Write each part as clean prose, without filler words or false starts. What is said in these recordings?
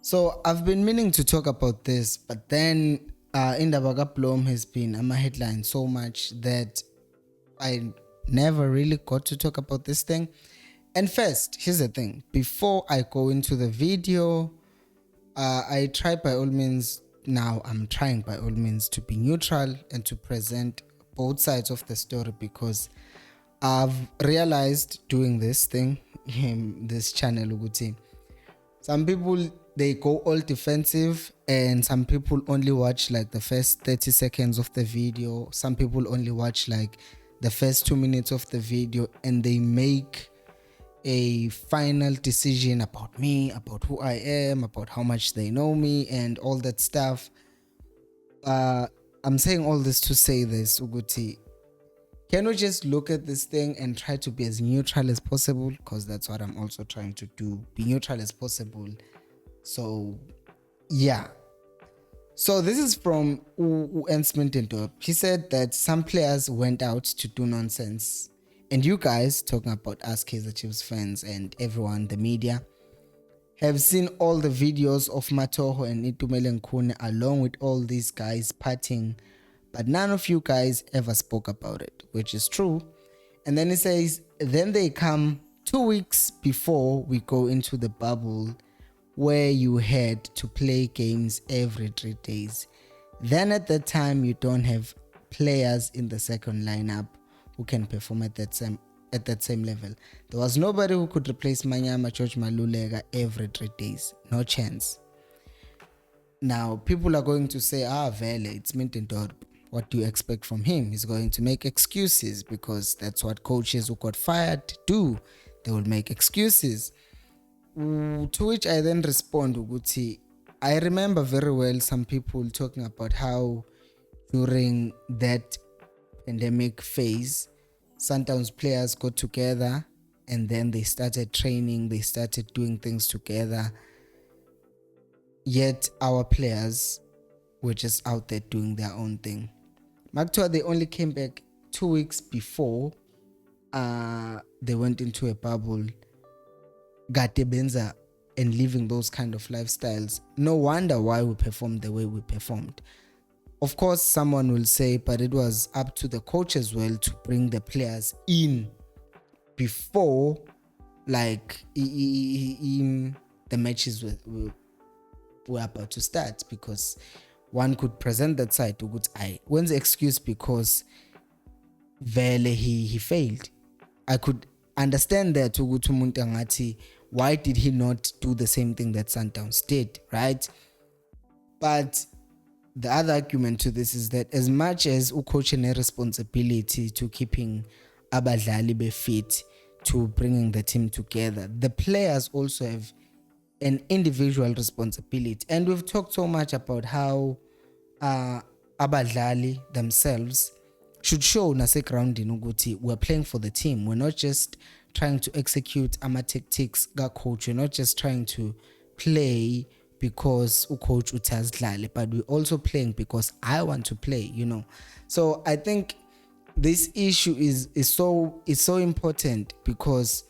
So I've been meaning to talk about this, but then Indaba Blom has been on my headline so much that I never really got to talk about this thing. And first, here's the thing. Before I go into the video, I try by all means, now I'm trying by all means to be neutral and to present both sides of the story, because I've realized doing this thing, this channel, Uguti, some people they go all defensive, and some people only watch like the first 30 seconds of the video. Some people only watch like the first 2 minutes of the video, and they make a final decision about me, about who I am, about how much they know me, and all that stuff. I'm saying all this to say this, Uguti. Can we just look at this thing and try to be as neutral as possible? Because that's what I'm also trying to do. Be neutral as possible. So, yeah. So this is from Ernst Middendorp. He said that some players went out to do nonsense. And you guys, talking about us Kaizer Chiefs fans and everyone, the media, have seen all the videos of Matoho and Itumele Nkune along with all these guys partying, but none of you guys ever spoke about it, which is true. And then he says, then they come 2 weeks before we go into the bubble where you had to play games every 3 days. Then at that time, you don't have players in the second lineup who can perform at that same level. There was nobody who could replace Manyama George Malulega every 3 days. No chance. Now, people are going to say, Vele, it's Middendorp. What do you expect from him? He's going to make excuses, because that's what coaches who got fired do. They will make excuses. To which I then respond, Uguti, I remember very well some people talking about how during that pandemic phase, Sundowns players got together and then they started training, they started doing things together. Yet our players were just out there doing their own thing. Maktua, they only came back 2 weeks before they went into a bubble, Gatebenza, and living those kind of lifestyles. No wonder why we performed the way we performed. Of course, someone will say, but it was up to the coach as well to bring the players in before, like, the matches were about to start, because one could present that side to good eye. When's the excuse because Vele he failed? I could understand that to go to Muntangati. Why did he not do the same thing that Sundowns did, right? But the other argument to this is that as much as coach has a responsibility to keeping abadlali be fit, to bringing the team together, the players also have an individual responsibility. And we've talked so much about how abadlali themselves should show nase ground in Uguti we're playing for the team. We're not just trying to execute ama tactics ga coach. We're not just trying to play because coach utazidlale, but we're also playing because I want to play, So I think this issue is so important, because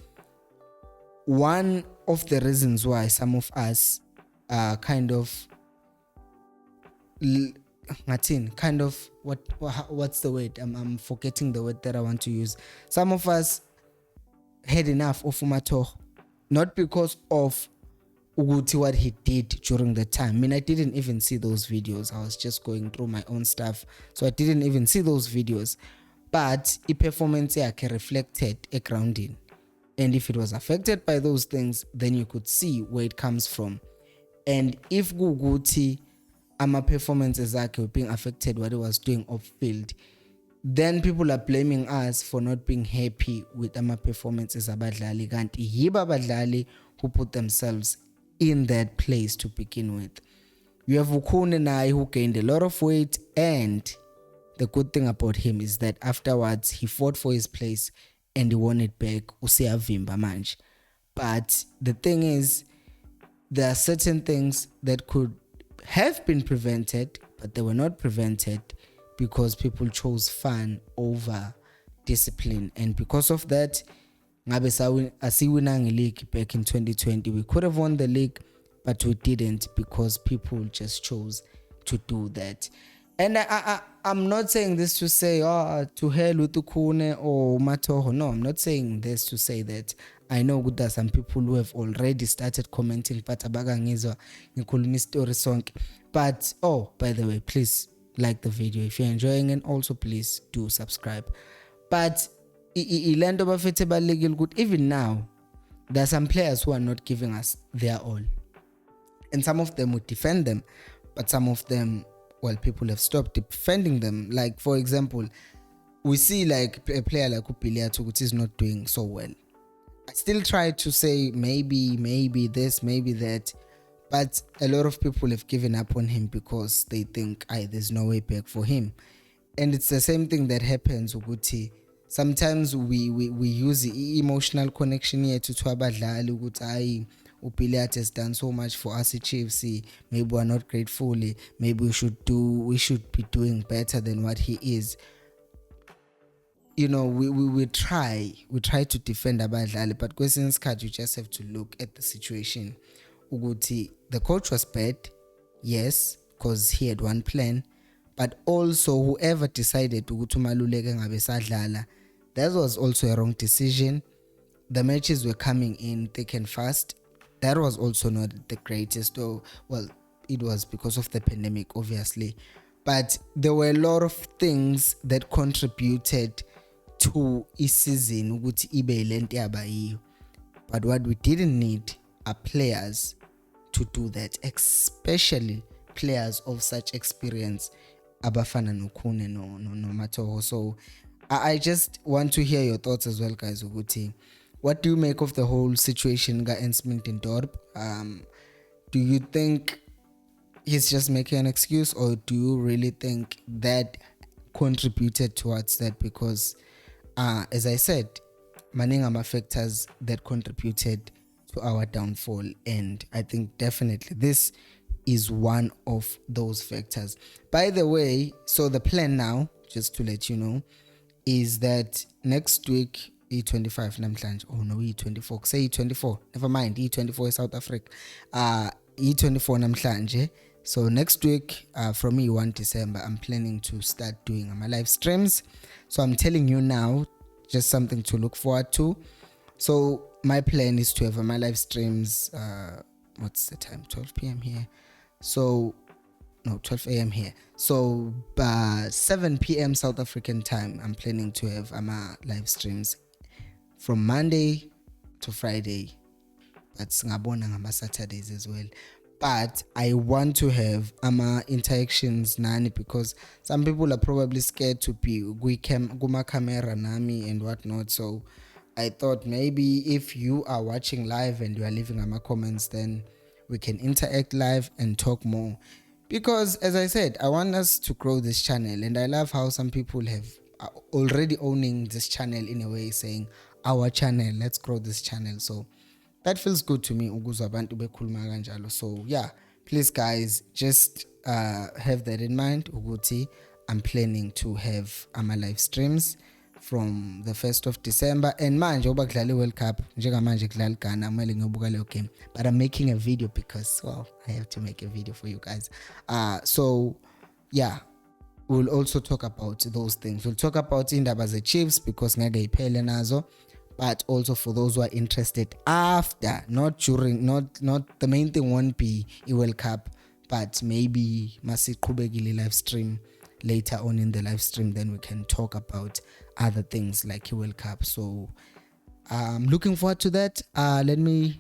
one of the reasons why some of us are kind of what's the word? I'm forgetting the word that I want to use. Some of us had enough of Umatoho, not because of Uguti what he did during the time. I mean, I didn't even see those videos. I was just going through my own stuff, so I didn't even see those videos. But the performance reflected a grounding, and if it was affected by those things, then you could see where it comes from. And if Guguti ama performances were being affected what he was doing off field, then people are blaming us for not being happy with ama performances abadlali, kanti yiba abadlali who put themselves in that place to begin with. You have Ukune Nai, who gained a lot of weight, and the good thing about him is that afterwards he fought for his place and he won it back. Usiyavimba manje. But the thing is, there are certain things that could have been prevented, but they were not prevented because people chose fun over discipline. And because of that, ngabe asiwinang league back in 2020. We could have won the league, but we didn't because people just chose to do that. And I'm not saying this to say, oh, to hell with Ukune or Matoho. No, I'm not saying this to say that. I know there are some people who have already started commenting, but story song. But oh, by the way, please like the video if you're enjoying, and also please do subscribe. But even now, there are some players who are not giving us their all, and some of them would defend them, but some of them, well, people have stopped defending them. Like, for example, we see like a player like Upiliatu, which is not doing so well. I still try to say maybe this, maybe that, but a lot of people have given up on him because they think there's no way back for him. And it's the same thing that happens ukuthi sometimes we use the emotional connection here to abadlali ukuthi Upiliat has done so much for us Chiefs, maybe we're not grateful, maybe we should be doing better than what he is. You know, we try to defend abadlali, but kwesinye isikhathi you just have to look at the situation ukuthi the coach was bad, yes, because he had one plan, but also whoever decided ukuthi umaluleke ngabe sadlala, that was also a wrong decision. The matches were coming in thick and fast. That was also not the greatest, or well, it was because of the pandemic, obviously, but there were a lot of things that contributed to season ukuthi ibe lento yabayiyo. But what we didn't need are players to do that, especially players of such experience, abafana noKhune no Matoho. So I just want to hear your thoughts as well, guys. Ukuthi, what do you make of the whole situation ga Ernst Middendorp? Do you think he's just making an excuse, or do you really think that contributed towards that? Because as I said, maningama factors that contributed to our downfall, and I think definitely this is one of those factors. By the way, so the plan now, just to let you know, is that next week E25 namhlanje, oh no, E24, say E24, never mind, E24 is South Africa, E24 namhlanje. So next week, from E1 December, I'm planning to start doing my live streams. So I'm telling you now, just something to look forward to. So my plan is to have my live streams, what's the time, 12 p.m. here? So, no, 12 a.m. here. So 7 p.m. South African time, I'm planning to have my live streams from Monday to Friday. But ngabona ngama Saturdays as well. But I want to have interactions nani, because some people are probably scared to be guma camera nami and whatnot. So I thought maybe if you are watching live and you are leaving comments, then we can interact live and talk more. Because as I said, I want us to grow this channel, and I love how some people have already owning this channel in a way, saying our channel, let's grow this channel. So that feels good to me. So yeah, please guys, just have that in mind. Uguti, I'm planning to have my live streams from the 1st of December. And manje obakudlala World Cup, njengamanje kudlala Ghana, kumele ngiyobuka leyo game. But I'm making a video because, well, I have to make a video for you guys. So yeah, we'll also talk about those things. We'll talk about indaba ze Chiefs because ngeke iphele nazo. But also for those who are interested after, not during, not the main thing won't be a World Cup, but maybe masiqhubekile live stream later on in the live stream, then we can talk about other things like a World Cup. So I'm looking forward to that. Let me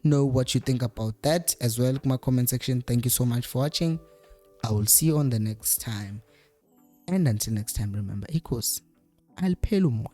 know what you think about that as well in my comment section. Thank you so much for watching. I will see you on the next time. And until next time, remember, equals, I'll pay you more.